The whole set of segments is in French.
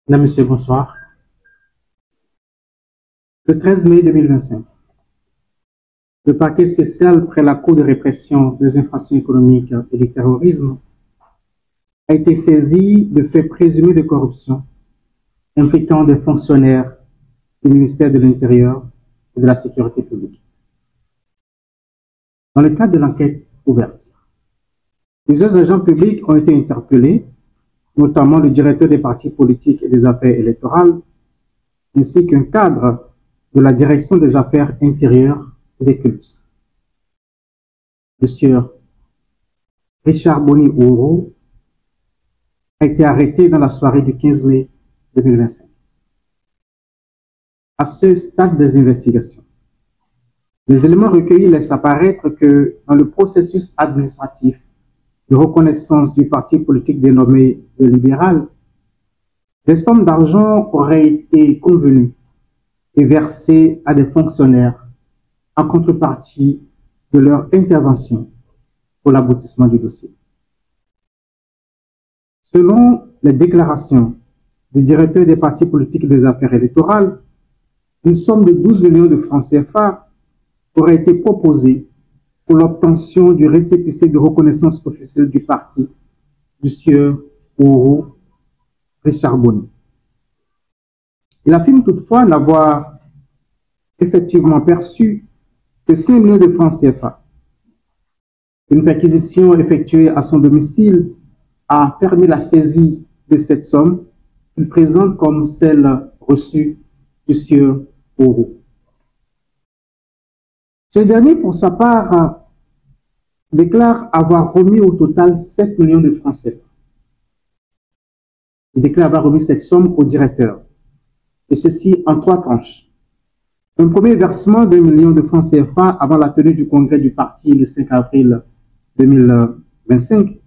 Mesdames, Messieurs, bonsoir. Le 13 mai 2025, le parquet spécial près la Cour de répression des infractions économiques et du terrorisme a été saisi de faits présumés de corruption impliquant des fonctionnaires du ministère de l'Intérieur et de la Sécurité publique. Dans le cadre de l'enquête ouverte, plusieurs agents publics ont été interpellés, notamment le directeur des partis politiques et des affaires électorales, ainsi qu'un cadre de la direction des affaires intérieures et des cultes. Le sieur Richard Boni Ouro a été arrêté dans la soirée du 15 mai 2025. À ce stade des investigations, les éléments recueillis laissent apparaître que dans le processus administratif de reconnaissance du parti politique dénommé le Libéral, des sommes d'argent auraient été convenues et versées à des fonctionnaires en contrepartie de leur intervention pour l'aboutissement du dossier. Selon les déclarations du directeur des partis politiques et des affaires électorales, une somme de 12 millions de francs CFA aurait été proposée pour l'obtention du récépissé de reconnaissance officielle du parti du sieur Ouro Richard Boni. Il affirme toutefois n'avoir effectivement perçu que 5 millions de francs CFA. Une perquisition effectuée à son domicile a permis la saisie de cette somme qu'il présente comme celle reçue du sieur Ouro. Ce dernier, pour sa part, déclare avoir remis au total 7 millions de francs CFA. Il déclare avoir remis cette somme au directeur, et ceci en 3 tranches. Un premier versement d'1 million de francs CFA avant la tenue du congrès du parti le 5 avril 2025,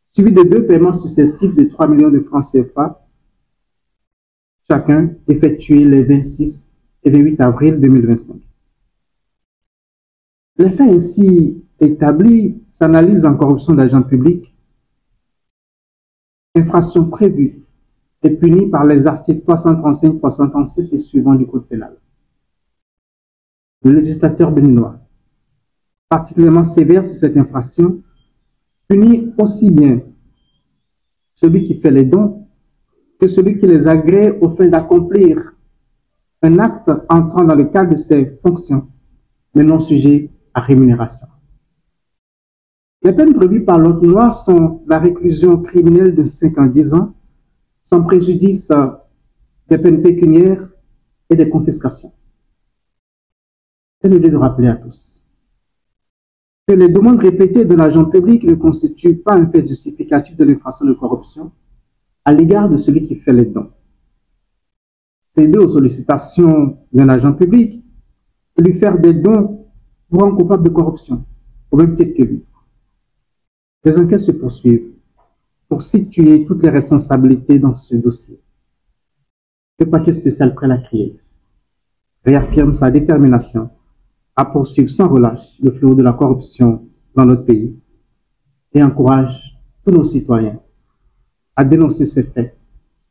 suivi de 2 paiements successifs de 3 millions de francs CFA, chacun effectué les 26 et 28 avril 2025. Les faits ainsi établis s'analysent en corruption d'agents publics, infraction prévue et punie par les articles 335, 336 et suivants du Code pénal. Le législateur béninois, particulièrement sévère sur cette infraction, punit aussi bien celui qui fait les dons que celui qui les agrée aux fins d'accomplir un acte entrant dans le cadre de ses fonctions, mais non sujet à rémunération. Les peines prévues par l'autre loi sont la réclusion criminelle de 5 ans à 10 ans, sans préjudice des peines pécuniaires et des confiscations. C'est le lieu de rappeler à tous que les demandes répétées d'un agent public ne constituent pas un fait justificatif de l'infraction de corruption à l'égard de celui qui fait les dons. Céder aux sollicitations d'un agent public et lui faire des dons pour rendre coupable de corruption, au même titre que lui. Les enquêtes se poursuivent pour situer toutes les responsabilités dans ce dossier. Le parquet spécial près la Criette réaffirme sa détermination à poursuivre sans relâche le fléau de la corruption dans notre pays et encourage tous nos citoyens à dénoncer ces faits